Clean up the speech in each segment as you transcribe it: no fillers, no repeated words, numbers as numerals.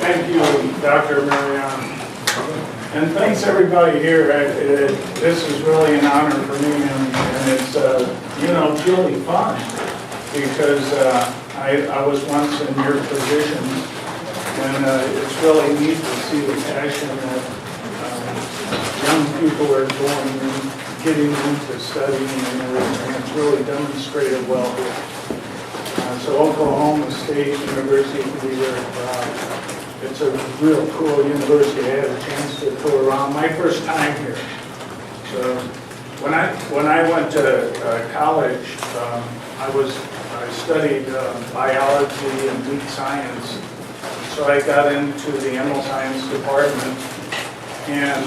Thank you, Dr. Marianne. And thanks everybody here. This is really an honor for me, and it's, it's really fun because I was once in your position, and it's really neat to see the passion that young people are getting into studying and everything. It's really demonstrated well here. So Oklahoma State University can be very proud. It's a real cool university. I had a chance to tour around. My first time here. So when I went to college, I studied biology and meat science. So I got into the animal science department, and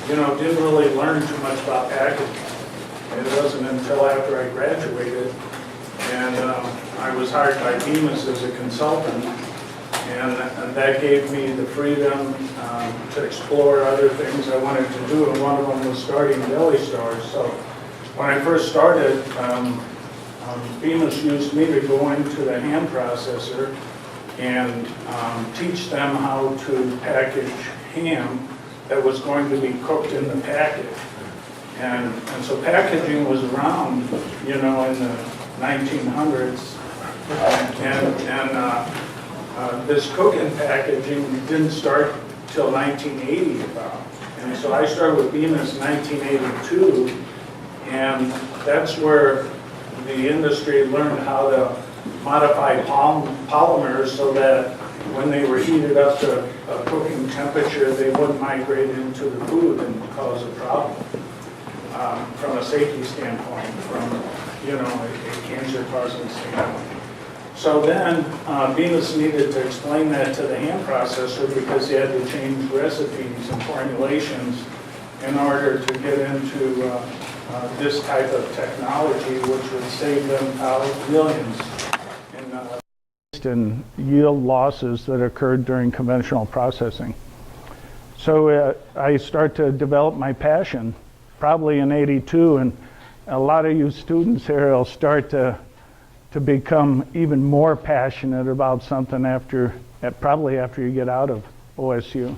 didn't really learn too much about packaging. It wasn't until after I graduated, and I was hired by Bemis as a consultant. And that gave me the freedom to explore other things I wanted to do, and one of them was starting deli stores. So when I first started, Bemis used me to go into the hand processor and teach them how to package ham that was going to be cooked in the package. And so packaging was around, in the 1900s, this cooking packaging didn't start till 1980 about. And so I started with Bemis in 1982, and that's where the industry learned how to modify polymers so that when they were heated up to a cooking temperature, they wouldn't migrate into the food and cause a problem from a safety standpoint, from a cancer-causing standpoint. So then Bemis needed to explain that to the hand processor because they had to change recipes and formulations in order to get into this type of technology, which would save them millions in yield losses that occurred during conventional processing. So I start to develop my passion probably in '82, and a lot of you students here will start to become even more passionate about something probably after you get out of OSU.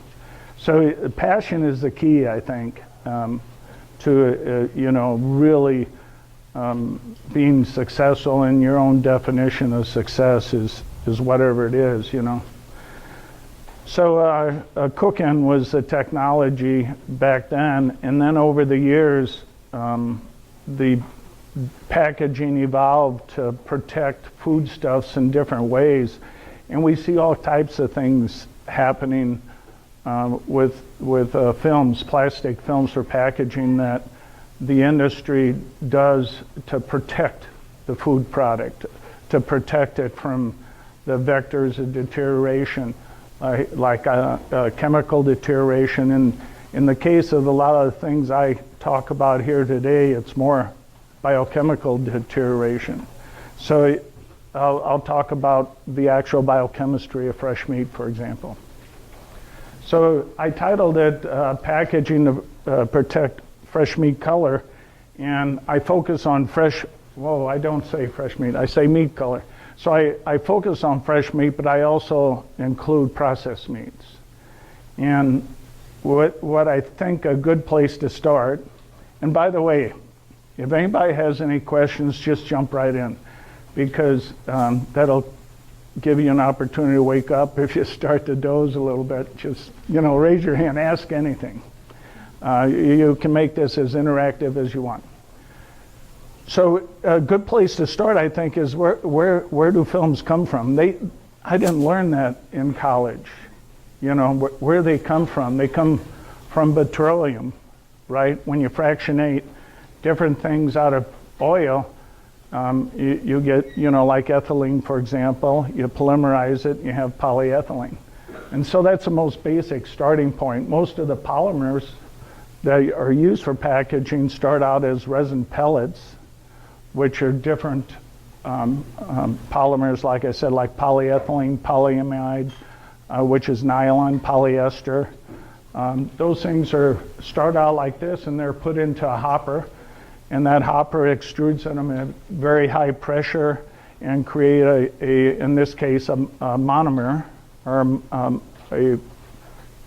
So passion is the key, I think, to really being successful, in your own definition of success is whatever it is, So cook-in was the technology back then, and then over the years, the packaging evolved to protect foodstuffs in different ways, and we see all types of things happening with films, plastic films for packaging, that the industry does to protect the food product, to protect it from the vectors of deterioration, like chemical deterioration. And in the case of a lot of the things I talk about here today, it's more biochemical deterioration. So I'll talk about the actual biochemistry of fresh meat, for example. So I titled it Packaging to Protect Fresh Meat Color, and I focus on I don't say fresh meat, I say meat color. So I focus on fresh meat, but I also include processed meats. And what I think a good place to start, and by the way, if anybody has any questions, just jump right in, because that'll give you an opportunity to wake up. If you start to doze a little bit, just raise your hand, ask anything. You can make this as interactive as you want. So a good place to start, I think, is where do films come from? I didn't learn that in college. Where they come from. They come from petroleum, right? When you fractionate different things out of oil, you get, like ethylene, for example, you polymerize it, you have polyethylene. And so that's the most basic starting point. Most of the polymers that are used for packaging start out as resin pellets, which are different polymers, like I said, like polyethylene, polyamide, which is nylon, polyester. Those things start out like this, and they're put into a hopper, and that hopper extrudes them at very high pressure and create in this case, a monomer, or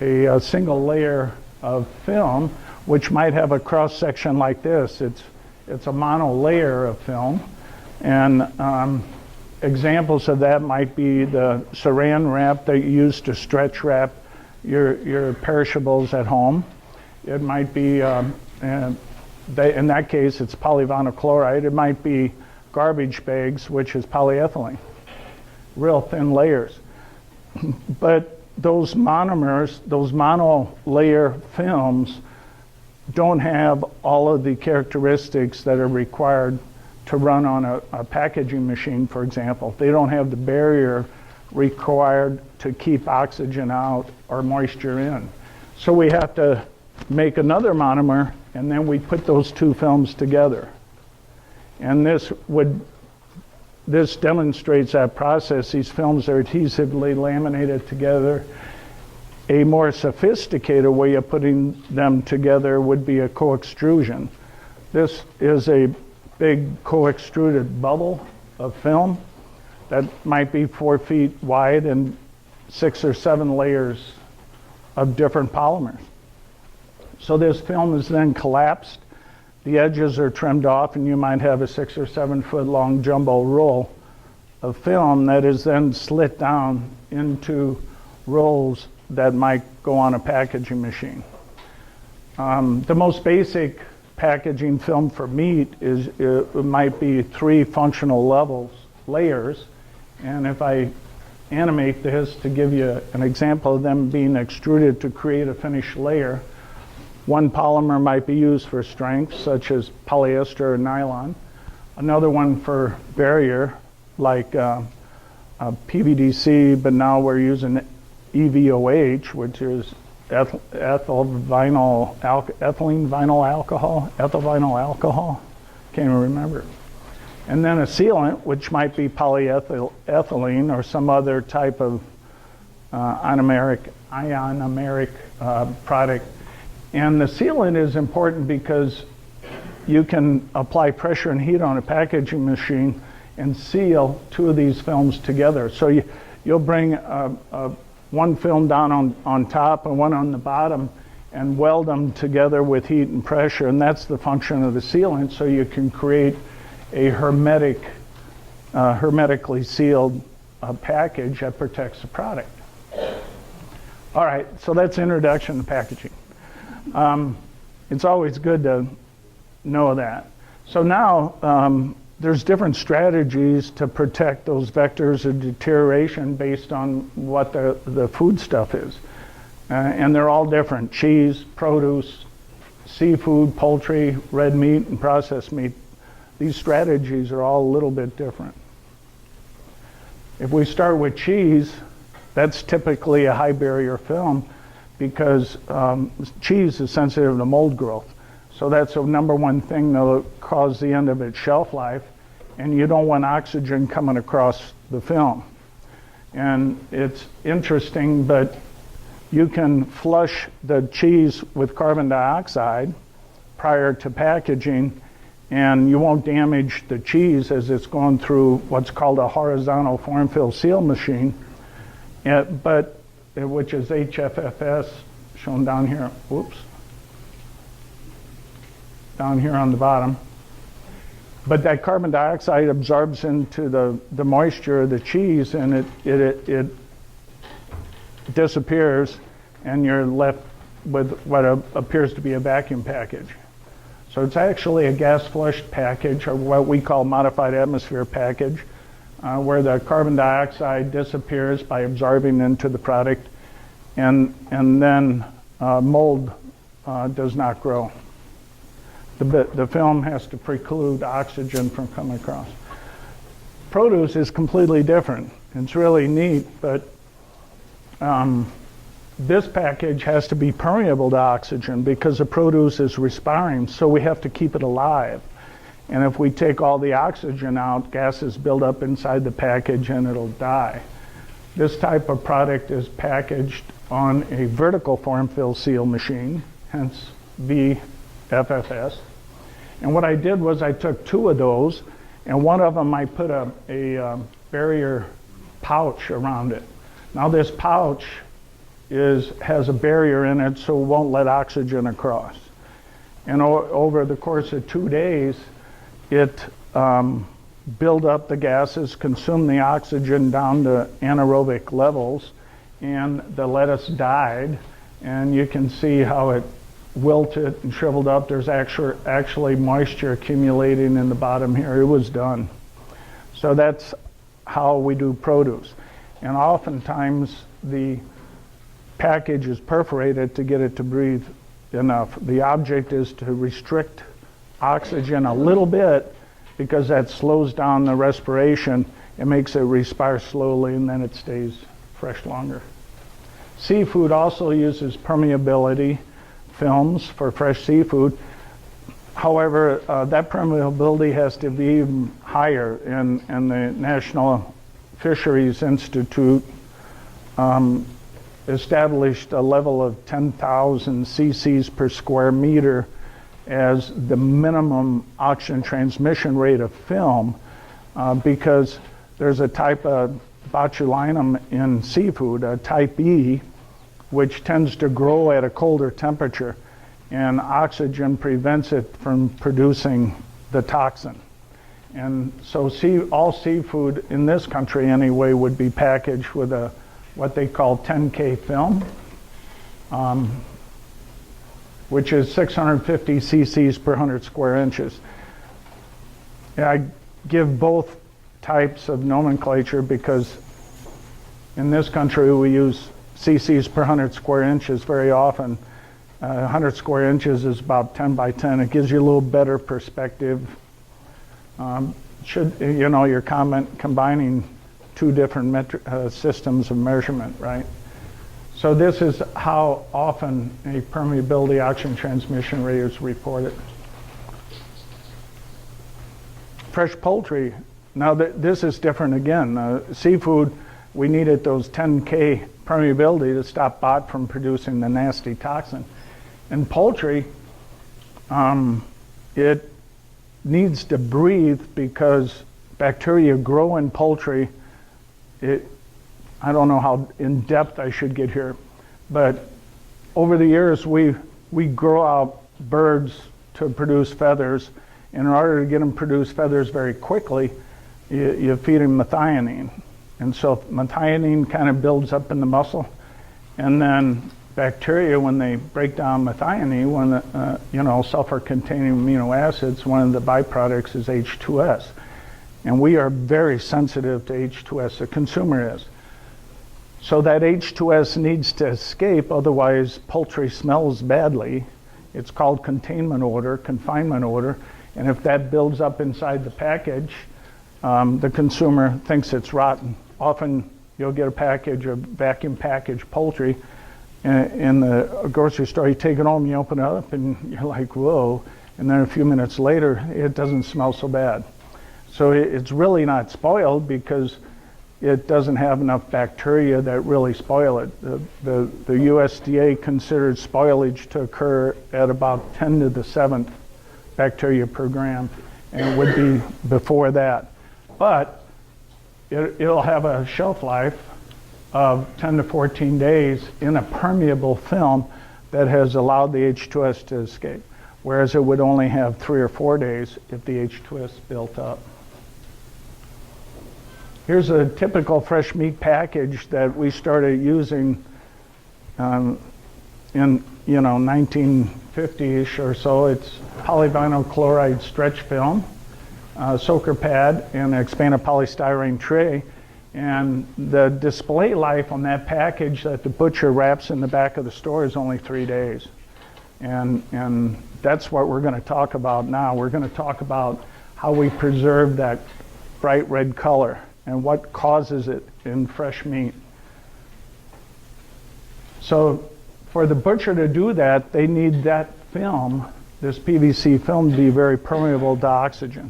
a single layer of film, which might have a cross section like this. It's a mono layer of film, and examples of that might be the saran wrap that you use to stretch wrap your perishables at home. It might be, in that case, it's polyvinyl chloride. It might be garbage bags, which is polyethylene, real thin layers. But those monomers, those monolayer films, don't have all of the characteristics that are required to run on a packaging machine, for example. They don't have the barrier required to keep oxygen out or moisture in. So we have to make another monomer, and then we put those two films together. And this demonstrates that process. These films are adhesively laminated together. A more sophisticated way of putting them together would be a co-extrusion. This is a big co-extruded bubble of film that might be 4 feet wide and 6 or 7 layers of different polymers. So this film is then collapsed, the edges are trimmed off, and you might have a 6 or 7 foot long jumbo roll of film that is then slit down into rolls that might go on a packaging machine. The most basic packaging film for meat it might be 3 functional layers, and if I animate this to give you an example of them being extruded to create a finished layer, one polymer might be used for strength, such as polyester or nylon. Another one for barrier, like PVDC, but now we're using EVOH, which is ethylene vinyl alcohol, can't even remember. And then a sealant, which might be polyethylene or some other type of ionomeric product. And the sealant is important because you can apply pressure and heat on a packaging machine and seal 2 of these films together. So you'll bring one film down on top and one on the bottom and weld them together with heat and pressure, and that's the function of the sealant, so you can create a hermetically sealed package that protects the product. All right, so that's introduction to packaging. It's always good to know that. So now there's different strategies to protect those vectors of deterioration based on what the food stuff is. And they're all different: cheese, produce, seafood, poultry, red meat, and processed meat. These strategies are all a little bit different. If we start with cheese, that's typically a high barrier film because cheese is sensitive to mold growth. So that's the number one thing that'll cause the end of its shelf life, and you don't want oxygen coming across the film. And it's interesting, but you can flush the cheese with carbon dioxide prior to packaging, and you won't damage the cheese as it's going through what's called a horizontal form fill seal machine, which is HFFS, shown down here. Whoops. Down here on the bottom. But that carbon dioxide absorbs into the moisture of the cheese, and it disappears, and you're left with what appears to be a vacuum package. So it's actually a gas flushed package, or what we call modified atmosphere package, where the carbon dioxide disappears by absorbing into the product, and then mold does not grow. The film has to preclude oxygen from coming across. Produce is completely different. It's really neat, but this package has to be permeable to oxygen because the produce is respiring, so we have to keep it alive. And if we take all the oxygen out, gases build up inside the package and it'll die. This type of product is packaged on a vertical form fill seal machine, hence VFFS. And what I did was I took 2 of those, and one of them I put a barrier pouch around it. Now this pouch has a barrier in it, so it won't let oxygen across. And over the course of 2 days, it build up the gases, consume the oxygen down to anaerobic levels, and the lettuce died. And you can see how it wilted and shriveled up. There's actually moisture accumulating in the bottom here. It was done. So that's how we do produce. And oftentimes the package is perforated to get it to breathe enough. The object is to restrict oxygen a little bit, because that slows down the respiration. It makes it respire slowly, and then it stays fresh longer. Seafood also uses permeability films for fresh seafood. However, that permeability has to be even higher, and the National Fisheries Institute established a level of 10,000 cc's per square meter as the minimum oxygen transmission rate of film, because there's a type of botulinum in seafood, a type E, which tends to grow at a colder temperature, and oxygen prevents it from producing the toxin. And so all seafood in this country anyway would be packaged with what they call 10K film, which is 650 cc's per 100 square inches. I give both types of nomenclature because in this country we use cc's per 100 square inches very often. 100 square inches is about 10 by 10. It gives you a little better perspective. You're combining two different systems of measurement, right? So this is how often a permeability oxygen transmission rate is reported. Fresh poultry, now this is different again. Seafood, we needed those 10K permeability to stop bot from producing the nasty toxin. In poultry, it needs to breathe because bacteria grow in poultry. I don't know how in depth I should get here, but over the years we grow out birds to produce feathers. In order to get them to produce feathers very quickly, you feed them methionine. And so methionine kind of builds up in the muscle, and then bacteria, when they break down methionine, sulfur-containing amino acids, one of the byproducts is H2S. And we are very sensitive to H2S, the consumer is. So that H2S needs to escape, otherwise poultry smells badly. It's called containment odor, confinement odor, and if that builds up inside the package, the consumer thinks it's rotten. Often you'll get a package of vacuum packaged poultry in the grocery store. You take it home, you open it up, and you're like, whoa, and then a few minutes later, it doesn't smell so bad. So it's really not spoiled because it doesn't have enough bacteria that really spoil it. The USDA considers spoilage to occur at about 10 to the 7th bacteria per gram, and it would be before that. But it'll have a shelf life of 10 to 14 days in a permeable film that has allowed the H2S to escape, whereas it would only have 3 or 4 days if the H2S built up. Here's a typical fresh meat package that we started using in 1950-ish or so. It's polyvinyl chloride stretch film, soaker pad, and an expanded polystyrene tray. And the display life on that package that the butcher wraps in the back of the store is only 3 days. And that's what we're going to talk about now. We're going to talk about how we preserve that bright red color and what causes it in fresh meat. So for the butcher to do that, they need that film, this PVC film, to be very permeable to oxygen.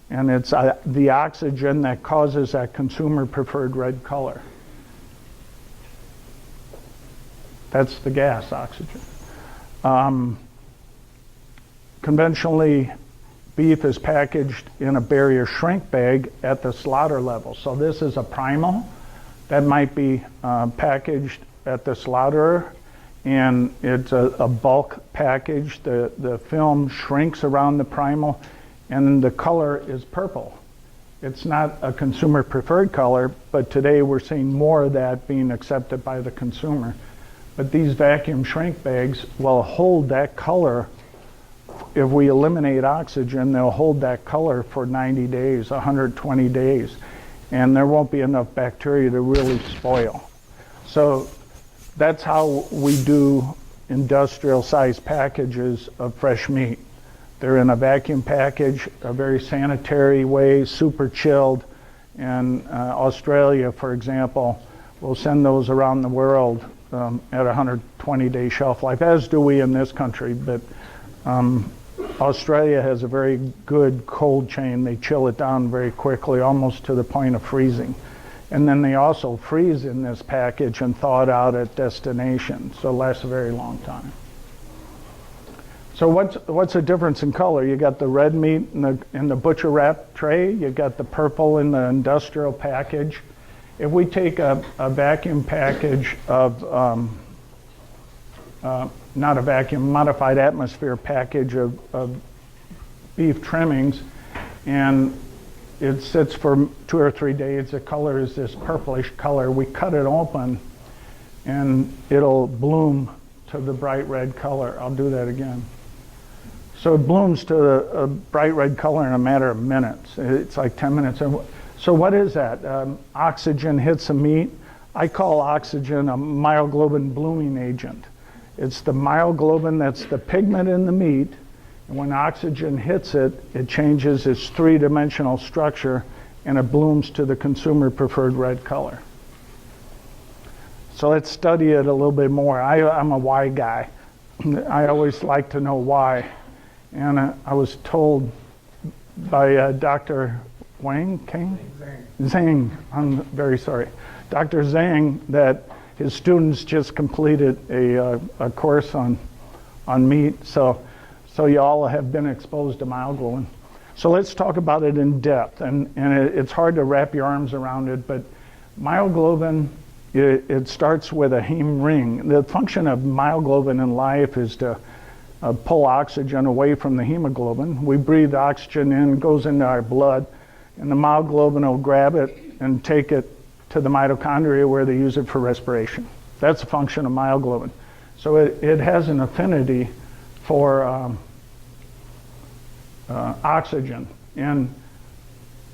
And it's the oxygen that causes that consumer preferred red color. That's the gas, oxygen. Conventionally, beef is packaged in a barrier shrink bag at the slaughter level. So this is a primal. That might be packaged at the slaughterer, and it's a bulk package. The film shrinks around the primal, and the color is purple. It's not a consumer preferred color, but today we're seeing more of that being accepted by the consumer. But these vacuum shrink bags will hold that color. If we eliminate oxygen, they'll hold that color for 90 days, 120 days, and there won't be enough bacteria to really spoil. So that's how we do industrial sized packages of fresh meat. They're in a vacuum package, a very sanitary way, super chilled. And Australia, for example, will send those around the world at 120-day shelf life, as do we in this country. But Australia has a very good cold chain. They chill it down very quickly, almost to the point of freezing. And then they also freeze in this package and thaw it out at destination, so it lasts a very long time. So what's the difference in color? You got the red meat in the butcher wrap tray. You got the purple in the industrial package. If we take a vacuum package of, not a vacuum, modified atmosphere package of beef trimmings, and it sits for 2 or 3 days, the color is this purplish color. We cut it open, and it'll bloom to the bright red color. I'll do that again. So it blooms to a bright red color in a matter of minutes. It's like 10 minutes. So what is that? Oxygen hits the meat. I call oxygen a myoglobin blooming agent. It's the myoglobin that's the pigment in the meat, and when oxygen hits it, it changes its three-dimensional structure, and it blooms to the consumer preferred red color. So let's study it a little bit more. I'm a why guy. I always like to know why. And I was told by Dr. Zhang, I'm very sorry. Dr. Zhang, that his students just completed a course on meat, so you all have been exposed to myoglobin. So let's talk about it in depth, and it's hard to wrap your arms around it, but myoglobin, it starts with a heme ring. The function of myoglobin in life is to pull oxygen away from the hemoglobin. We breathe oxygen in, goes into our blood, and the myoglobin will grab it and take it to the mitochondria where they use it for respiration. That's the function of myoglobin. So it has an affinity for oxygen. And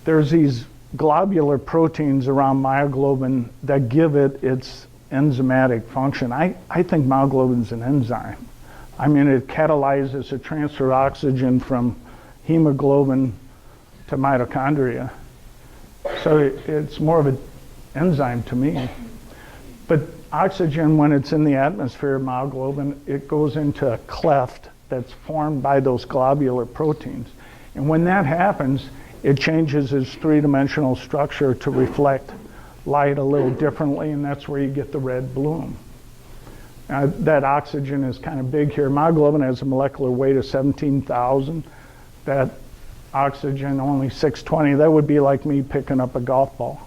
there's these globular proteins around myoglobin that give it its enzymatic function. I think myoglobin is an enzyme. I mean, it catalyzes the transfer of oxygen from hemoglobin to mitochondria. So it's more of an enzyme to me. But oxygen, when it's in the atmosphere of myoglobin, it goes into a cleft that's formed by those globular proteins. And when that happens, it changes its three-dimensional structure to reflect light a little differently, and that's where you get the red bloom. That oxygen is kind of big here. Myoglobin has a molecular weight of 17,000. That oxygen only 620. That would be like me picking up a golf ball.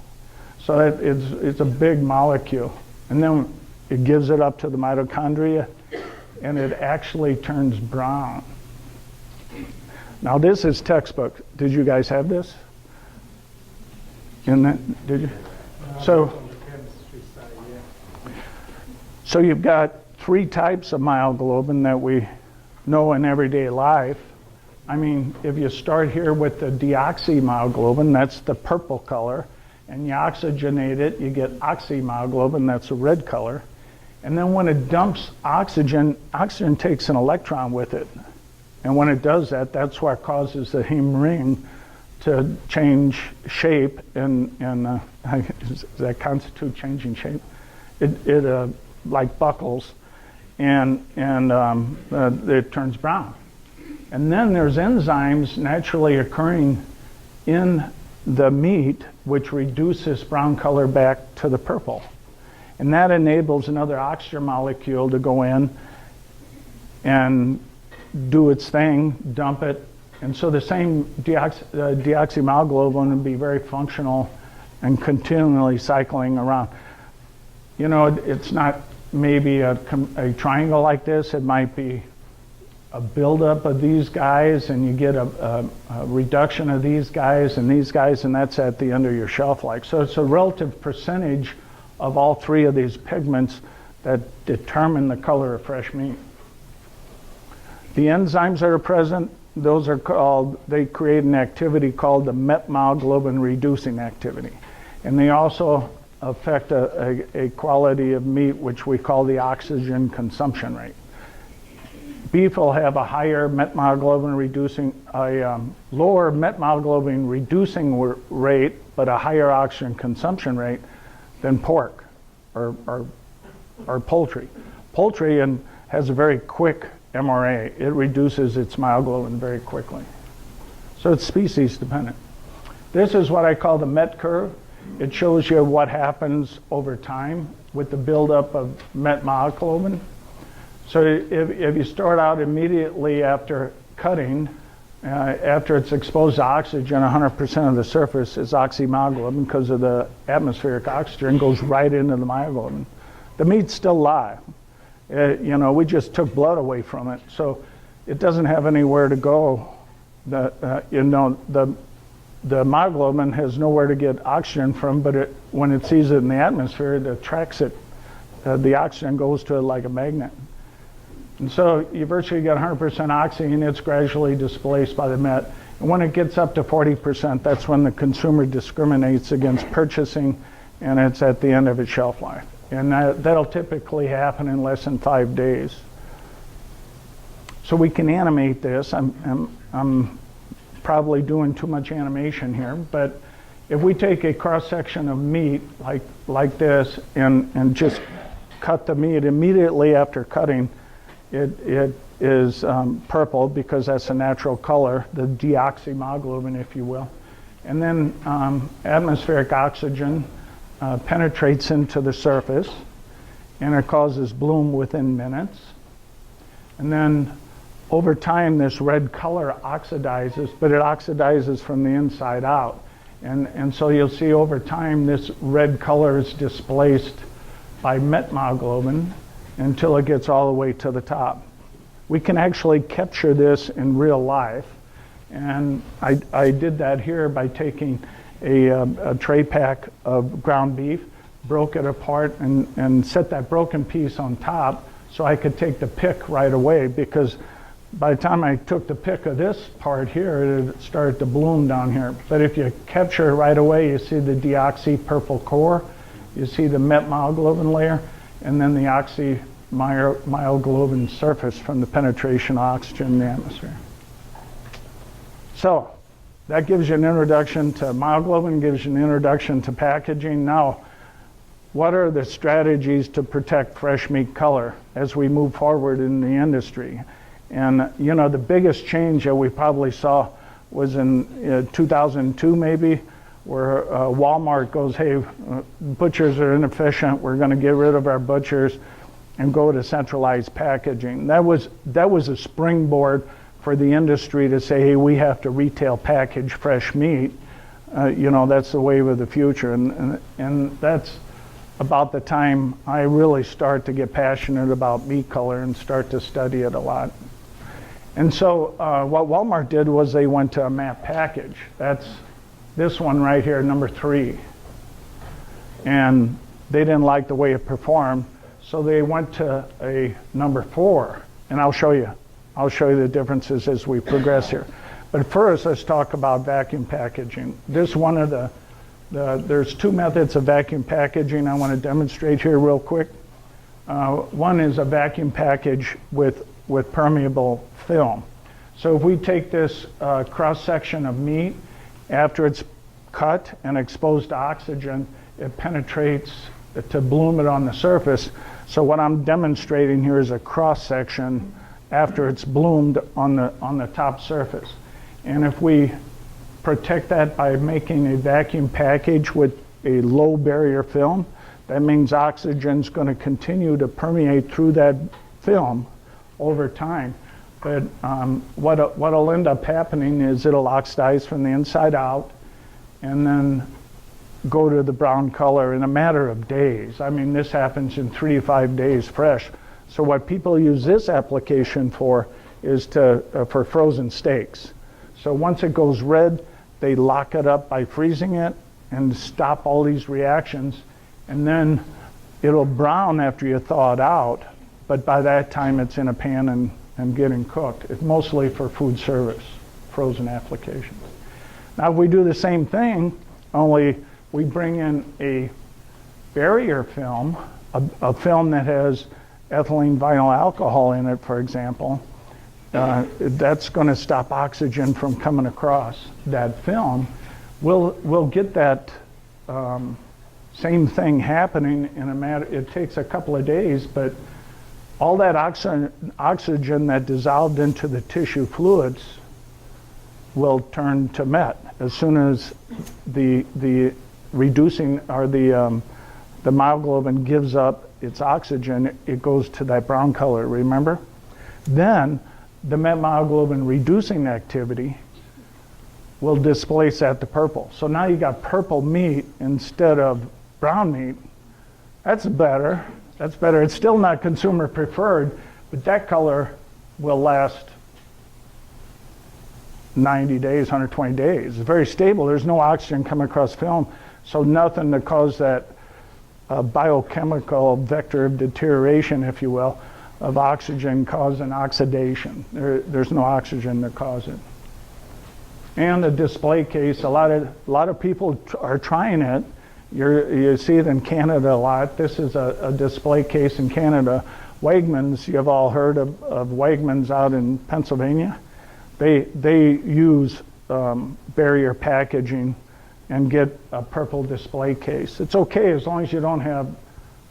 So it's a big molecule. And then it gives it up to the mitochondria, and it actually turns brown. Now this is textbook. Did you guys have this? In that, did you? So you've got 3 types of myoglobin that we know in everyday life. I mean, if you start here with the deoxymyoglobin, that's the purple color, and you oxygenate it, you get oxymyoglobin, that's a red color. And then when it dumps oxygen, oxygen takes an electron with it. And when it does that, that's what causes the heme ring to change shape, and does that constitute changing shape? It like buckles, and it turns brown. And then there's enzymes naturally occurring in the meat which reduce this brown color back to the purple. And that enables another oxygen molecule to go in and do its thing, dump it. And so the same deoxymyoglobin would be very functional and continually cycling around. You know, it's not maybe a triangle like this. It might be a buildup of these guys, and you get a reduction of these guys, and that's at the end of your shelf life. So it's a relative percentage of all three of these pigments that determine the color of fresh meat. The enzymes that are present, those are called, they create an activity called the myoglobin reducing activity. And they also affect a quality of meat which we call the oxygen consumption rate. Beef will have a higher myoglobin reducing, lower myoglobin reducing rate, but a higher oxygen consumption rate than pork or poultry. Poultry has a very quick MRA. It reduces its myoglobin very quickly. So it's species dependent. This is what I call the MET curve. It shows you what happens over time with the buildup of myoglobin. So if you start out immediately after cutting, after it's exposed to oxygen, 100% of the surface is oxymyoglobin because of the atmospheric oxygen goes right into the myoglobin. The meat's still live. You know, we just took blood away from it, so it doesn't have anywhere to go. You know, the myoglobin has nowhere to get oxygen from, but when it sees it in the atmosphere, it attracts it. The oxygen goes to it like a magnet. And so you virtually get 100% oxy, and it's gradually displaced by the MET. And when it gets up to 40%, that's when the consumer discriminates against purchasing, and it's at the end of its shelf life. And that'll typically happen in less than 5 days. So we can animate this. I'm probably doing too much animation here, but if we take a cross-section of meat like this and just cut the meat immediately after cutting, it is purple because that's a natural color, the deoxymyoglobin, if you will. And then atmospheric oxygen penetrates into the surface, and it causes bloom within minutes. And then over time, this red color oxidizes, but it oxidizes from the inside out. And so you'll see over time, this red color is displaced by myoglobin until it gets all the way to the top. We can actually capture this in real life. And I did that here by taking a tray pack of ground beef, broke it apart, and set that broken piece on top so I could take the pick right away, because by the time I took the pick of this part here, it started to bloom down here. But if you capture it right away, you see the deoxy purple core, you see the myoglobin layer, and then the oxymyoglobin surface from the penetration of oxygen in the atmosphere. So that gives you an introduction to myoglobin, gives you an introduction to packaging. Now, what are the strategies to protect fresh meat color as we move forward in the industry? And you know, the biggest change that we probably saw was in 2002 maybe, where Walmart goes, hey, butchers are inefficient, we're gonna get rid of our butchers and go to centralized packaging. That was a springboard for the industry to say, hey, we have to retail package fresh meat. You know, that's the wave of the future. And that's about the time I really start to get passionate about meat color and start to study it a lot. And so what Walmart did was they went to a MAP package. That's this one right here, number 3. And they didn't like the way it performed, so they went to a number 4. And I'll show you the differences as we progress here. But first, let's talk about vacuum packaging. This one of there's 2 methods of vacuum packaging I want to demonstrate here real quick. One is a vacuum package with permeable film. So if we take this cross section of meat, after it's cut and exposed to oxygen, it penetrates to bloom it on the surface. So what I'm demonstrating here is a cross section after it's bloomed on the top surface. And if we protect that by making a vacuum package with a low barrier film, that means oxygen's going to continue to permeate through that film over time. But what'll end up happening is it'll oxidize from the inside out, and then go to the brown color in a matter of days. I mean, this happens in 3 to 5 days fresh. So what people use this application for is for frozen steaks. So once it goes red, they lock it up by freezing it and stop all these reactions, and then it'll brown after you thaw it out, but by that time it's in a pan and getting cooked. It's mostly for food service, frozen applications. Now if we do the same thing, only we bring in a barrier film, a film that has ethylene vinyl alcohol in it, for example, that's going to stop oxygen from coming across that film. We'll get that same thing happening in a matter, it takes a couple of days, but all that oxygen that dissolved into the tissue fluids will turn to met. As soon as the reducing, or the myoglobin gives up its oxygen, it goes to that brown color, remember? Then the met myoglobin reducing activity will displace that to purple. So now you got purple meat instead of brown meat. That's better. That's better. It's still not consumer preferred, but that color will last 90 days, 120 days. It's very stable. There's no oxygen coming across film, so nothing to cause that biochemical vector of deterioration, if you will, of oxygen causing oxidation. There's no oxygen to cause it. And the display case, a lot of people are trying it. You see it in Canada a lot. This is a display case in Canada. Wegmans, you've all heard of Wegmans out in Pennsylvania. They use barrier packaging and get a purple display case. It's okay as long as you don't have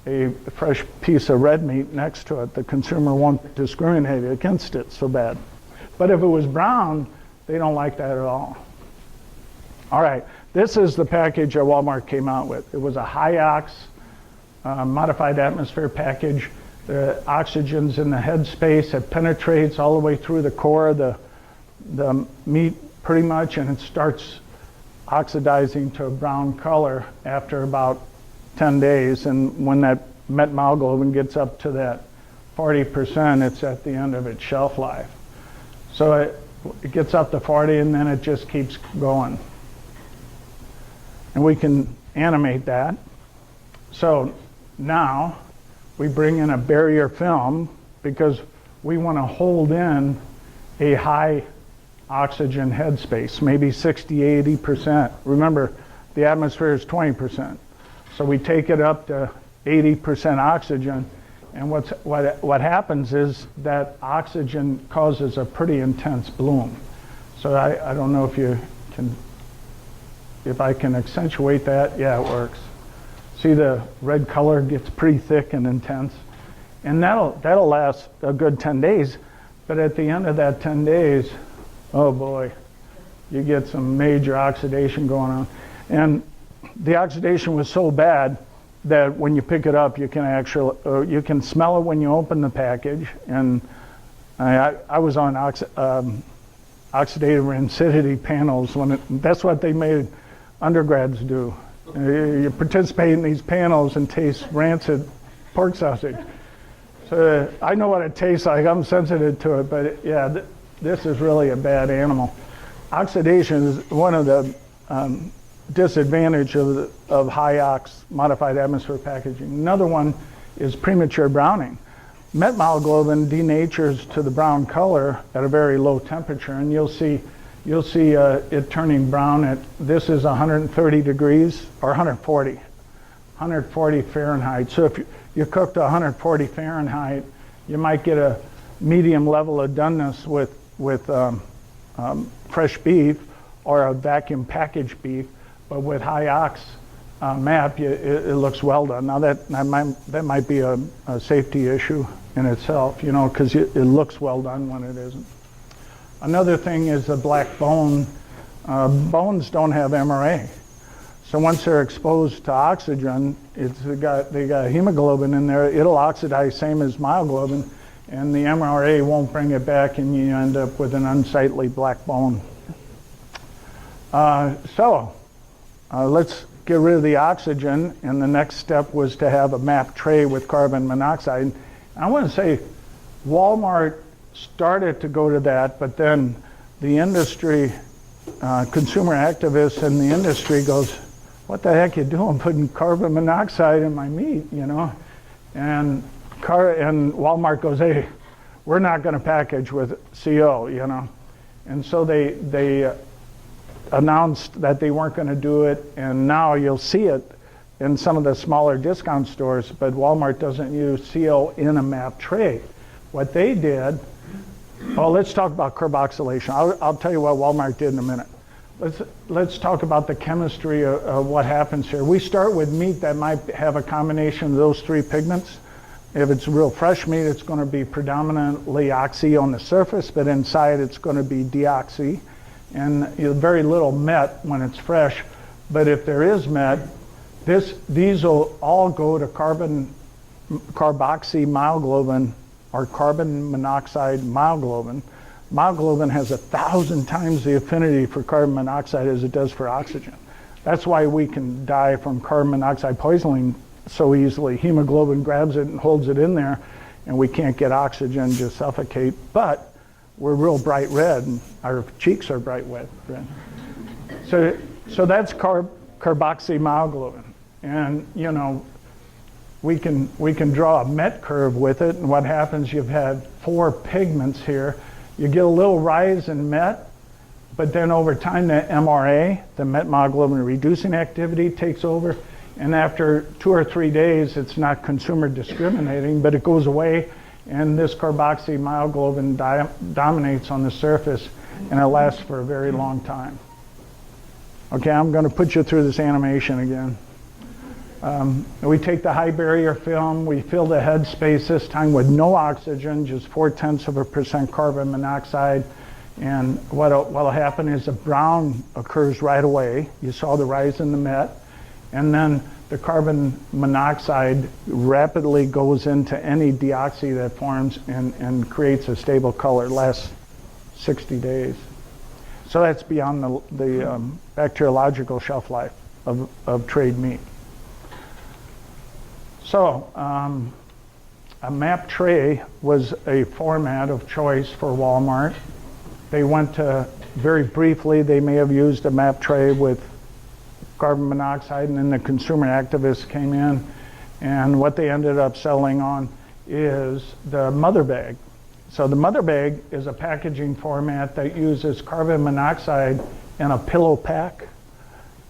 a fresh piece of red meat next to it. The consumer won't discriminate against it so bad. But if it was brown, they don't like that at all. All right, this is the package that Walmart came out with. It was a high-ox modified atmosphere package. The oxygen's in the headspace. It penetrates all the way through the core of the meat pretty much, and it starts oxidizing to a brown color after about 10 days. And when that met myoglobin gets up to that 40%, it's at the end of its shelf life. So it gets up to 40 and then it just keeps going. And we can animate that. So now we bring in a barrier film because we want to hold in a high oxygen headspace, maybe 60, 80%. Remember, the atmosphere is 20%. So we take it up to 80% oxygen, and what happens is that oxygen causes a pretty intense bloom. So I don't know if I can accentuate that. Yeah, it works. See, the red color gets pretty thick and intense, and that'll last a good 10 days. But at the end of that 10 days, oh boy, you get some major oxidation going on. And the oxidation was so bad that when you pick it up, you can you can smell it when you open the package. And I was on oxidative rancidity panels that's what they made undergrads do. You participate in these panels and taste rancid pork sausage. So I know what it tastes like. I'm sensitive to it, but yeah, this is really a bad animal. Oxidation is one of the disadvantage of high-ox modified atmosphere packaging. Another one is premature browning. Met myoglobin denatures to the brown color at a very low temperature, and you'll see it turning brown this is 130 degrees, or 140 Fahrenheit. So if you cook to 140 Fahrenheit, you might get a medium level of doneness with fresh beef or a vacuum packaged beef. But with high-ox MAP, it looks well done. Now that might be a safety issue in itself, because it looks well done when it isn't. Another thing is the black bone. Bones don't have MRA. So once they're exposed to oxygen, they got hemoglobin in there. It'll oxidize same as myoglobin, and the MRA won't bring it back, and you end up with an unsightly black bone. Let's get rid of the oxygen, and the next step was to have a MAP tray with carbon monoxide. And I want to say Walmart started to go to that, but then the industry, consumer activists in the industry goes, what the heck you doing putting carbon monoxide in my meat, you know? And Walmart goes, hey, we're not going to package with CO, you know? And so they announced that they weren't going to do it, and now you'll see it in some of the smaller discount stores, but Walmart doesn't use CO in a MAP tray. What they did, well, let's talk about carboxylation. I'll tell you what Walmart did in a minute. Let's talk about the chemistry of what happens here. We start with meat that might have a combination of those three pigments. If it's real fresh meat, it's going to be predominantly oxy on the surface, but inside it's going to be deoxy. And very little met when it's fresh. But if there is met, these will all go to carboxy myoglobin or carbon monoxide myoglobin. Myoglobin has 1,000 times the affinity for carbon monoxide as it does for oxygen. That's why we can die from carbon monoxide poisoning so easily. Hemoglobin grabs it and holds it in there, and we can't get oxygen, just suffocate. But we're real bright red, and our cheeks are bright red. So that's carboxy myoglobin. And you know, we can draw a MET curve with it, and what happens, you've had 4 pigments here. You get a little rise in MET, but then over time the MRA, the myoglobin reducing activity, takes over, and after 2 or 3 days it's not consumer discriminating, but it goes away, and this carboxy myoglobin dominates on the surface, and it lasts for a very long time. Okay, I'm going to put you through this animation again. We take the high barrier film, we fill the head space this time with no oxygen, just 0.4% carbon monoxide, and what'll happen is the brown occurs right away. You saw the rise in the MET, and then the carbon monoxide rapidly goes into any deoxy that forms and creates a stable color. It lasts 60 days. So that's beyond the bacteriological shelf life of trade meat. So a MAP tray was a format of choice for Walmart. They went to, very briefly, they may have used a MAP tray with carbon monoxide, and then the consumer activists came in, and what they ended up selling on is the mother bag. So the mother bag is a packaging format that uses carbon monoxide in a pillow pack.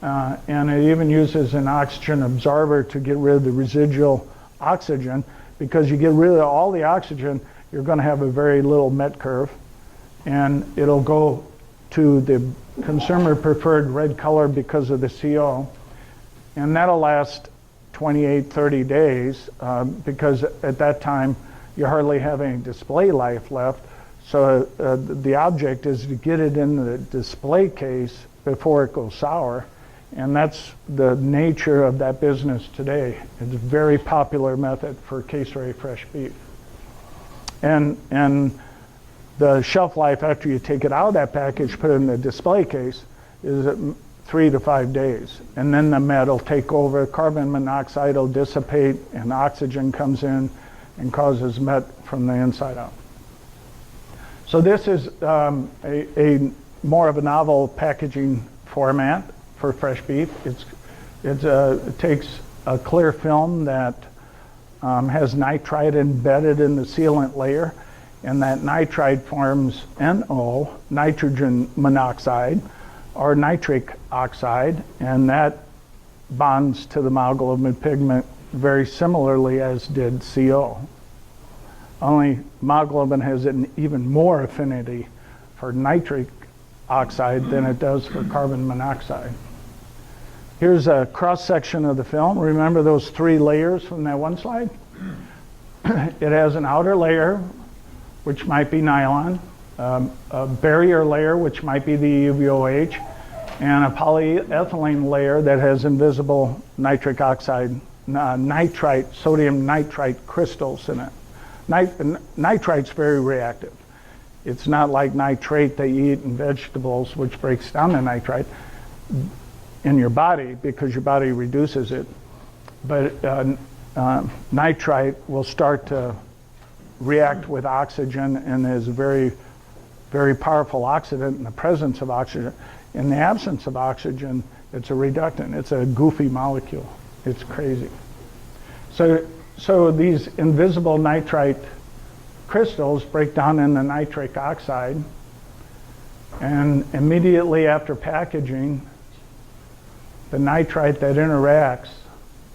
And it even uses an oxygen absorber to get rid of the residual oxygen, because you get rid of all the oxygen, you're going to have a very little MET curve, and it'll go to the consumer preferred red color because of the CO, and that'll last 28, 30 days because at that time you hardly have any display life left. So the object is to get it in the display case before it goes sour. And that's the nature of that business today. It's a very popular method for case-ready fresh beef. And the shelf life after you take it out of that package, put it in the display case, is 3 to 5 days. And then the MET will take over, carbon monoxide will dissipate, and oxygen comes in and causes MET from the inside out. So this is a more of a novel packaging format for fresh beef. It takes a clear film that has nitrite embedded in the sealant layer, and that nitrite forms NO, nitrogen monoxide, or nitric oxide, and that bonds to the myoglobin pigment very similarly as did CO. Only myoglobin has an even more affinity for nitric oxide than it does for carbon monoxide. Here's a cross-section of the film. Remember those 3 layers from that one slide? It has an outer layer, which might be nylon, a barrier layer, which might be the EVOH, and a polyethylene layer that has invisible nitric oxide, nitrite, sodium nitrite crystals in it. Nitrite's very reactive. It's not like nitrate that you eat in vegetables, which breaks down the nitrite. in your body because your body reduces it. But nitrite will start to react with oxygen and is a very, very powerful oxidant in the presence of oxygen. In the absence of oxygen, it's a reductant. It's a goofy molecule. It's crazy. So these invisible nitrite crystals break down into nitric oxide, and immediately after packaging, the nitrite that interacts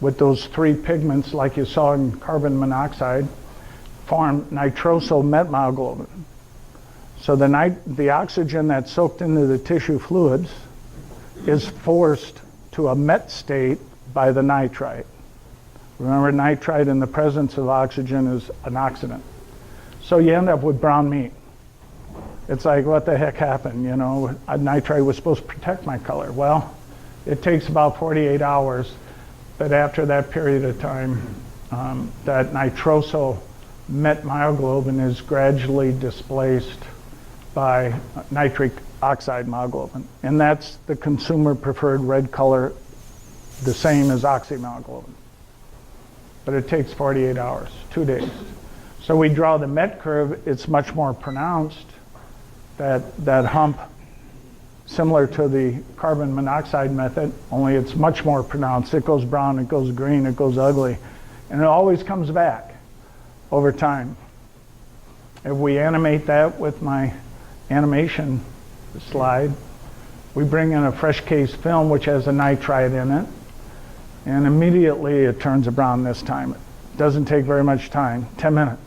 with those three pigments like you saw in carbon monoxide form nitrosyl metmyoglobin. So the oxygen that's soaked into the tissue fluids is forced to a met state by the nitrite. Remember, nitrite in the presence of oxygen is an oxidant. So you end up with brown meat. It's like, what the heck happened? You know, nitrite was supposed to protect my color. Well, it takes about 48 hours, but after that period of time, that nitrosyl metmyoglobin is gradually displaced by nitric oxide myoglobin. And that's the consumer preferred red color, the same as oxymyoglobin. But it takes 48 hours, 2 days. So we draw the met curve, it's much more pronounced, that hump, similar to the carbon monoxide method, only it's much more pronounced. It goes brown, it goes green, it goes ugly, and it always comes back over time. If we animate that with my animation slide, we bring in a fresh case film which has a nitrite in it, and immediately it turns brown this time. It doesn't take very much time, 10 minutes.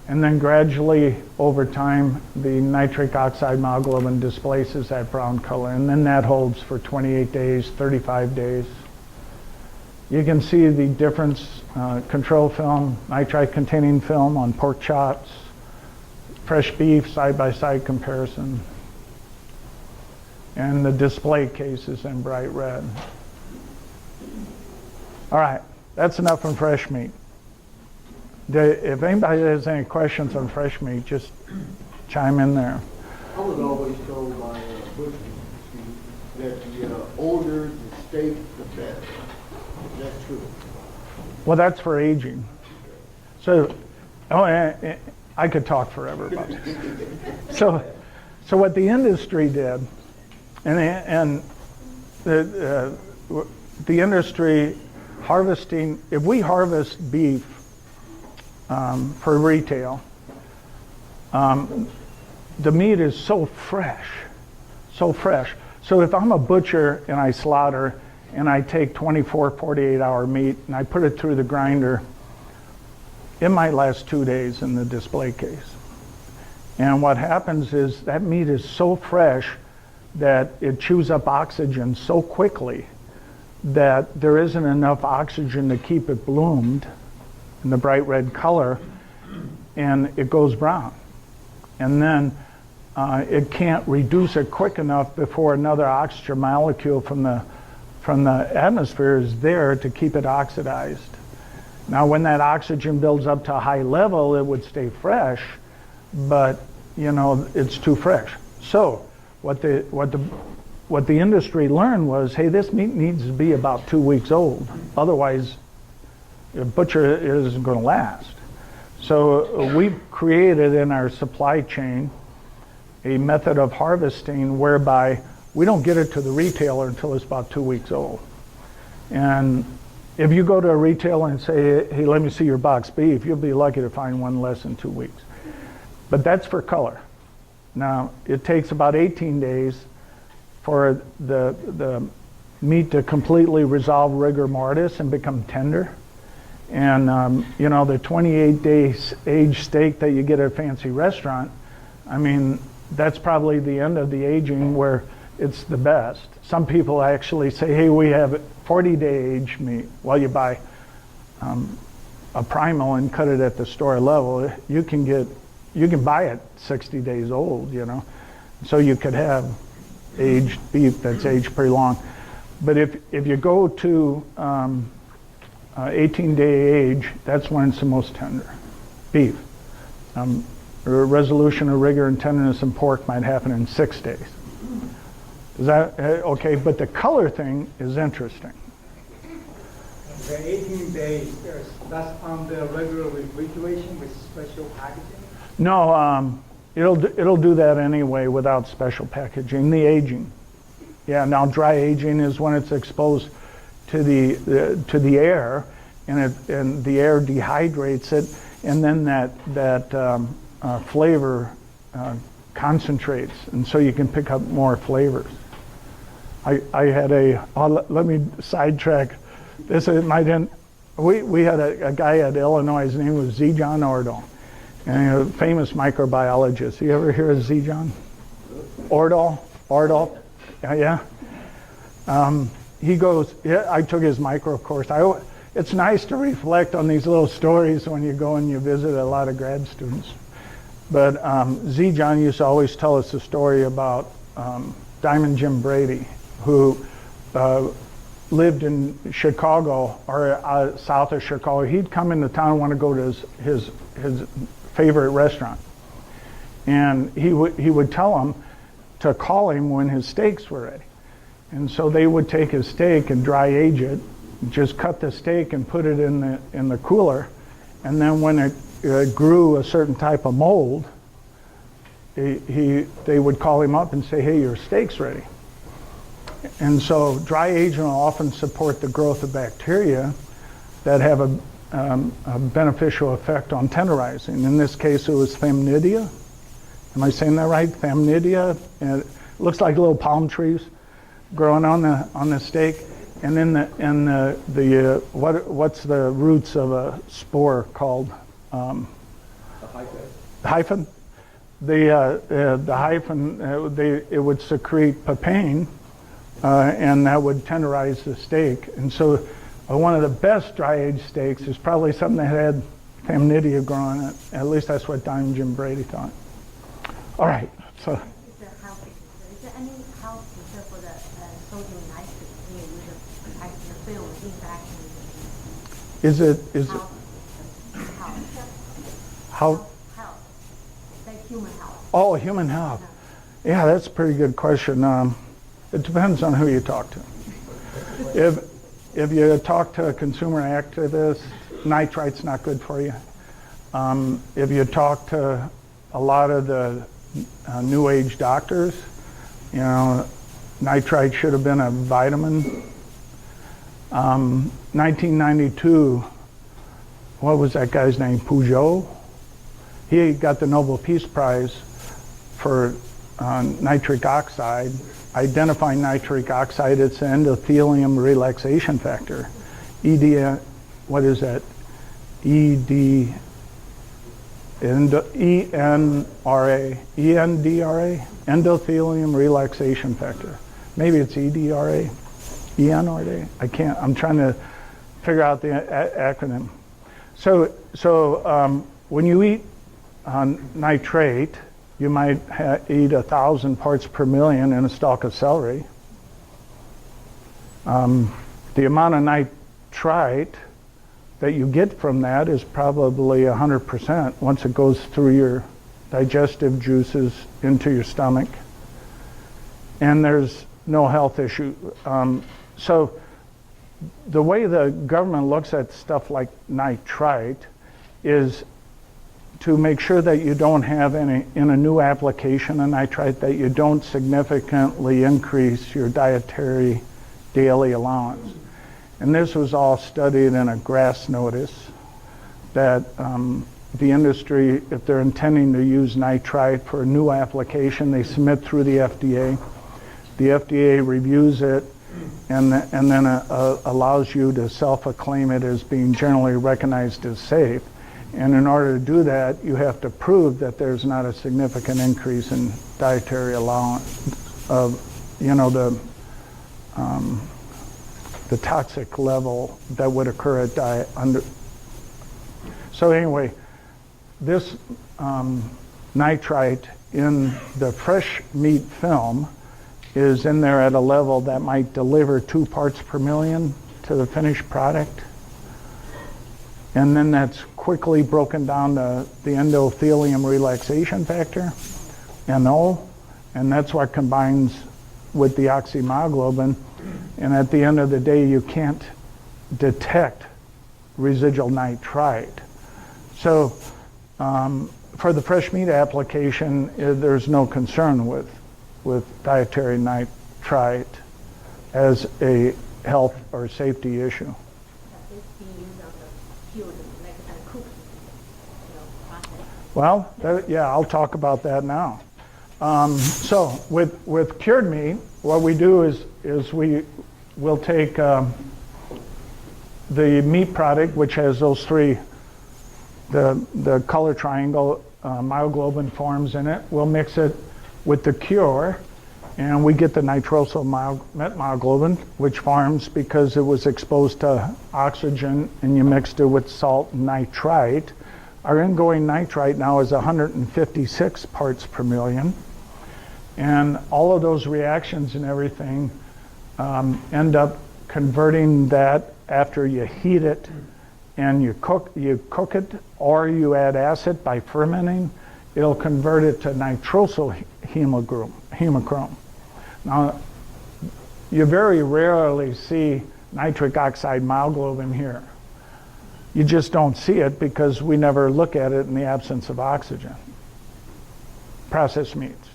And then gradually, over time, the nitric oxide myoglobin displaces that brown color, and then that holds for 28 days, 35 days. You can see the difference, control film, nitrite-containing film on pork chops, fresh beef, side-by-side comparison, and the display cases in bright red. All right, that's enough on fresh meat. If anybody has any questions on fresh meat, just chime in there. I was always told by butchers that the older the steak, the better. Is that true? Well, that's for aging. So, I could talk forever about this. So what the industry did, and the industry harvesting, if we harvest beef for retail, the meat is so fresh. So if I'm a butcher and I slaughter and I take 24, 48 hour meat and I put it through the grinder, it might last 2 days in the display case. And what happens is that meat is so fresh that it chews up oxygen so quickly that there isn't enough oxygen to keep it bloomed in the bright red color, and it goes brown. And then it can't reduce it quick enough before another oxygen molecule from the atmosphere is there to keep it oxidized. Now, when that oxygen builds up to a high level, it would stay fresh, but you know it's too fresh. So what the industry learned was, hey, this meat needs to be about 2 weeks old, otherwise a butcher isn't going to last. So we've created in our supply chain a method of harvesting whereby we don't get it to the retailer until it's about 2 weeks old. And if you go to a retailer and say, hey, let me see your boxed beef, you'll be lucky to find one less than 2 weeks. But that's for color. Now, it takes about 18 days for the meat to completely resolve rigor mortis and become tender. And you know, the 28 days aged steak that you get at a fancy restaurant, I mean, that's probably the end of the aging where it's the best. Some people actually say, hey, we have 40-day aged meat. Well, you buy a primal and cut it at the store level. You can buy it 60 days old, you know. So you could have aged beef that's aged pretty long. But if you go to 18-day age, that's when it's the most tender. Beef. A resolution of rigor and tenderness in pork might happen in 6 days. Is that okay? But the color thing is interesting. The 18 days, that's on the regular refrigeration with special packaging? No, it'll do that anyway without special packaging. The aging, yeah. Now dry aging is when it's exposed to the air, and the air dehydrates it, and then that flavor concentrates, and so you can pick up more flavors. I had let me sidetrack. This is we had a guy at Illinois. His name was John Ordal, and a famous microbiologist. You ever hear of John Ordal? Yeah. He goes. Yeah, I took his micro course. It's nice to reflect on these little stories when you go and you visit a lot of grad students. But John used to always tell us a story about Diamond Jim Brady, who lived in Chicago or south of Chicago. He'd come into town and want to go to his favorite restaurant, and he would tell them to call him when his steaks were ready. And so they would take his steak and dry age it, just cut the steak and put it in the cooler, and then when it grew a certain type of mold, they would call him up and say, "Hey, your steak's ready." And so dry aging will often support the growth of bacteria that have a beneficial effect on tenderizing. In this case, it was Thamnidia. Am I saying that right? Thamnidia. And it looks like little palm trees growing on the steak. And then what's the roots of a spore called? A hyphen. The hyphen, it would secrete papain, and that would tenderize the steak. And so one of the best dry aged steaks is probably something that had Thamnidia growing on it. At least that's what Diamond Jim Brady thought. All right, so. Is there any health feature for the sodium nitrate when you use the film interaction? Is it how? Like human health. Oh, human health. Yeah, that's a pretty good question. It depends on who you talk to. If you talk to a consumer activist, nitrite's not good for you. If you talk to a lot of the new age doctors, nitrite should have been a vitamin. 1992, what was that guy's name? Peugeot? He got the Nobel Peace Prize for nitric oxide, identifying nitric oxide. It's an endothelium relaxation factor. What is that? ENDRA, endothelium relaxation factor. Maybe it's EDRA, ENRA. I can't. I'm trying to figure out the acronym. So when you eat nitrate, you might eat 1,000 parts per million in a stalk of celery. The amount of nitrite that you get from that is probably 100% once it goes through your digestive juices into your stomach. And there's no health issue. So the way the government looks at stuff like nitrite is to make sure that you don't have any, in a new application of nitrite, that you don't significantly increase your dietary daily allowance. And this was all studied in a GRAS notice that the industry, if they're intending to use nitrite for a new application, they submit through the FDA. The FDA reviews it and then allows you to self-acclaim it as being generally recognized as safe. And in order to do that, you have to prove that there's not a significant increase in dietary allowance of, the toxic level that would occur at diet under. So anyway, this nitrite in the fresh meat film is in there at a level that might deliver 2 parts per million to the finished product. And then that's quickly broken down to the endothelium relaxation factor, NO, and that's what combines with the oxymyoglobin, and at the end of the day, you can't detect residual nitrite. So for the fresh meat application, there's no concern with dietary nitrite as a health or safety issue. It's being used on the field, like cooked, process. Well, yeah, I'll talk about that now. So with cured meat, what we do is we'll take the meat product, which has those three, the color triangle, myoglobin forms in it. We'll mix it with the cure, and we get the nitrosyl myoglobin, which forms because it was exposed to oxygen, and you mixed it with salt and nitrite. Our ingoing nitrite now is 156 parts per million. And all of those reactions and everything end up converting that after you heat it and you cook it, or you add acid by fermenting, it'll convert it to nitrosyl hemochrome. Now, you very rarely see nitric oxide myoglobin here. You just don't see it because we never look at it in the absence of oxygen. Processed meats.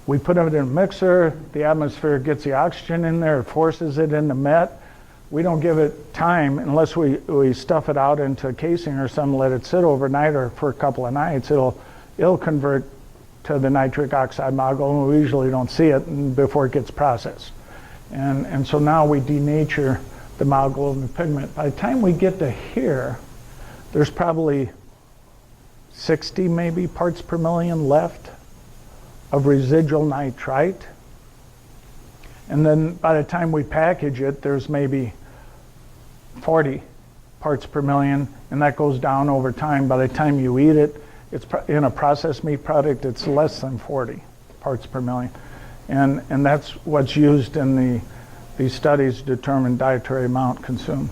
We put it in a mixer, the atmosphere gets the oxygen in there, it forces it into met. We don't give it time unless we stuff it out into a casing or something, let it sit overnight or for a couple of nights. It'll convert to the nitric oxide myoglobin. We usually don't see it before it gets processed. And so now we denature the myoglobin pigment. By the time we get to here, there's probably 60 maybe parts per million left of residual nitrite. And then by the time we package it, there's maybe 40 parts per million, and that goes down over time. By the time you eat it, it's in a processed meat product, it's less than 40 parts per million. And that's what's used in these studies to determine dietary amount consumed.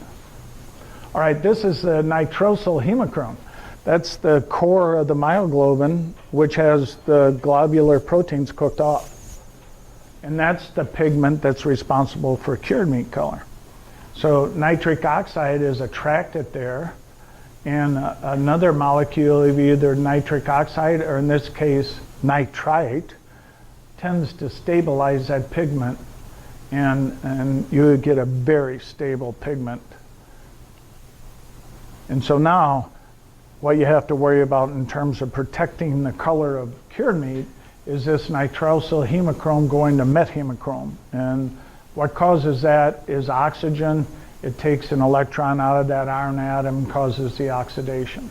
All right, this is the nitrosyl hemochrome. That's the core of the myoglobin, which has the globular proteins cooked off. And that's the pigment that's responsible for cured meat color. So nitric oxide is attracted there, and another molecule of either nitric oxide or in this case nitrite tends to stabilize that pigment, and you get a very stable pigment. And so now what you have to worry about in terms of protecting the color of cured meat is this nitrosyl hemochrome going to methemochrome. And what causes that is oxygen. It takes an electron out of that iron atom, causes the oxidation.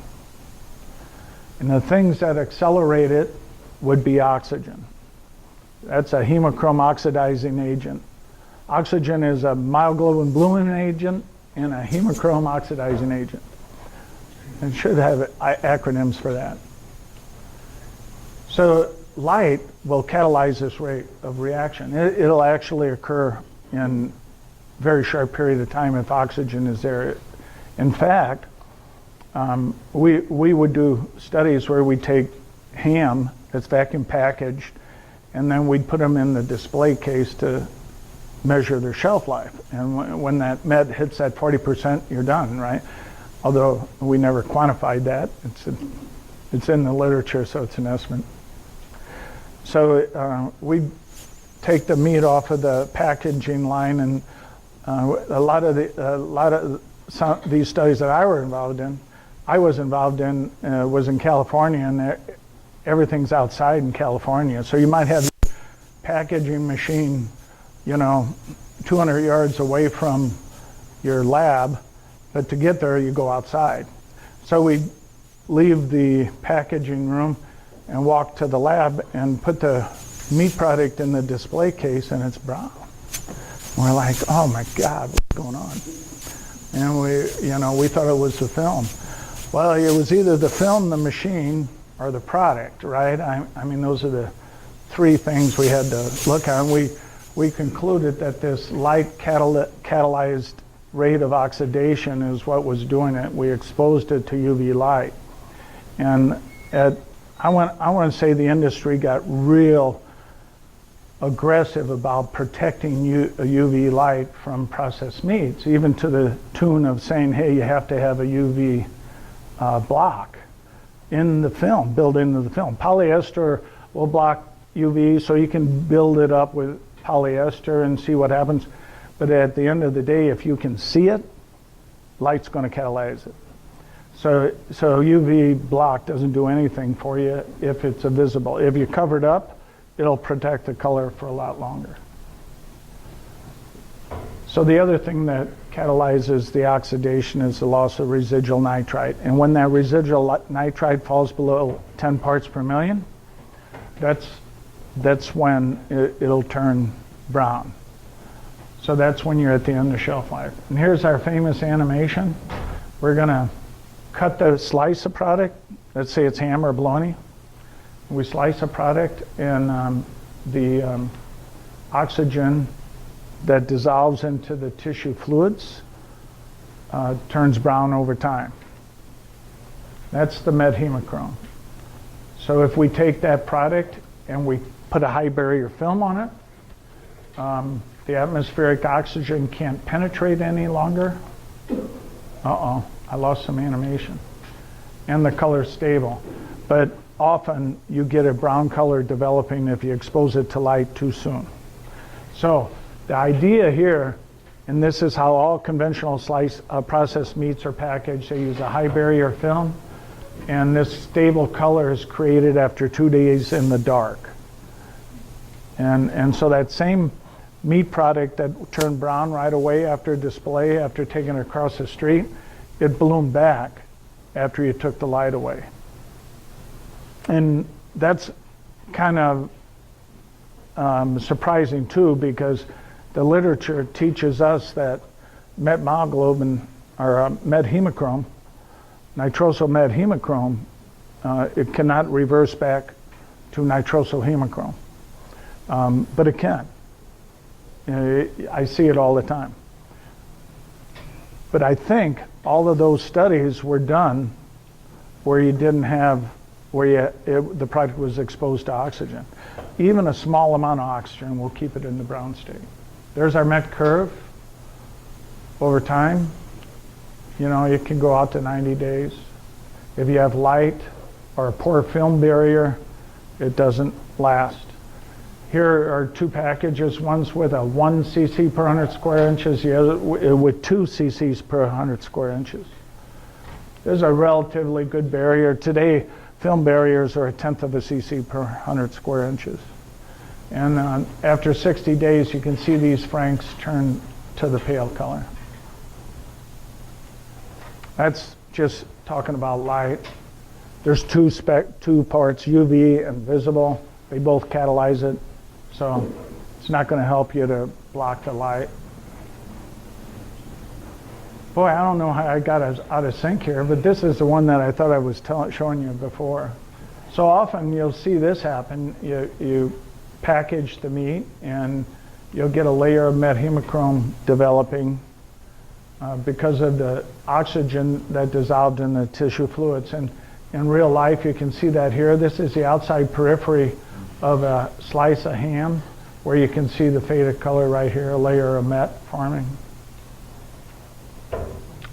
And the things that accelerate it would be oxygen. That's a hemochrome oxidizing agent. Oxygen is a myoglobin blooming agent and a hemochrome oxidizing agent. It should have acronyms for that. So light will catalyze this rate of reaction. It'll actually occur in a very short period of time if oxygen is there. In fact, we would do studies where we take ham that's vacuum packaged, and then we'd put them in the display case to measure their shelf life. And when that met hits that 40%, you're done, right? Although we never quantified that. It's in the literature, so it's an estimate. So we take the meat off of the packaging line, and a lot of these studies that I was involved in was in California, and everything's outside in California. So you might have a packaging machine, 200 yards away from your lab, but to get there you go outside. So we leave the packaging room and walk to the lab and put the meat product in the display case, and it's brown. We're like, oh my God, what's going on? And we thought it was the film. Well, it was either the film, the machine, or the product, right? I mean, those are the three things we had to look at. And we concluded that this light catalyzed rate of oxidation is what was doing it. We exposed it to UV light. And I want to say the industry got real aggressive about protecting UV light from processed meats, even to the tune of saying, hey, you have to have a UV block in the film, built into the film. Polyester will block UV, so you can build it up with polyester and see what happens. But at the end of the day, if you can see it, light's going to catalyze it. So UV block doesn't do anything for you if it's visible. If you cover it up, it'll protect the color for a lot longer. So the other thing that catalyzes the oxidation is the loss of residual nitrite. And when that residual nitrite falls below 10 parts per million, that's when it'll turn brown. So that's when you're at the end of shelf life. And here's our famous animation. We're going to cut the slice of product. Let's say it's ham or bologna. We slice a product, and the oxygen that dissolves into the tissue fluids turns brown over time. That's the methemochrome. So if we take that product and we put a high barrier film on it, the atmospheric oxygen can't penetrate any longer. Uh-oh, I lost some animation. And the color's stable. But often you get a brown color developing if you expose it to light too soon. So the idea here, and this is how all conventional processed meats are packaged, they use a high barrier film, and this stable color is created after 2 days in the dark. And so that same meat product that turned brown right away after display, after taking it across the street, it bloomed back after you took the light away. And that's kind of surprising too, because the literature teaches us that myoglobin, or methemochrome, nitrosamethemochrome, it cannot reverse back to nitrosohemochrome, but it can. I see it all the time. But I think all of those studies were done where you didn't have, the product was exposed to oxygen. Even a small amount of oxygen will keep it in the brown state. There's our MET curve over time. You know, it can go out to 90 days. If you have light or a poor film barrier, it doesn't last. Here are two packages, one's with a 1 cc per 100 square inches, the other with 2 cc's per 100 square inches. There's a relatively good barrier. Today, film barriers are 1/10 of a cc per 100 square inches. And after 60 days, you can see these franks turn to the pale color. That's just talking about light. There's two parts, UV and visible. They both catalyze it. So it's not going to help you to block the light. Boy, I don't know how I got us out of sync here, but this is the one that I thought I was showing you before. So often you'll see this happen. You package the meat and you'll get a layer of methemochrome developing because of the oxygen that dissolved in the tissue fluids. And in real life, you can see that here. This is the outside periphery of a slice of ham, where you can see the faded color right here, a layer of met forming.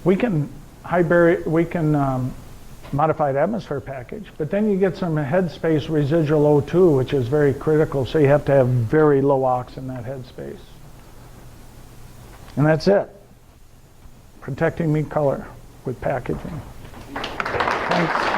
We can modified atmosphere package, but then you get some headspace residual O2, which is very critical, so you have to have very low ox in that headspace. And that's it. Protecting meat color with packaging. Thanks.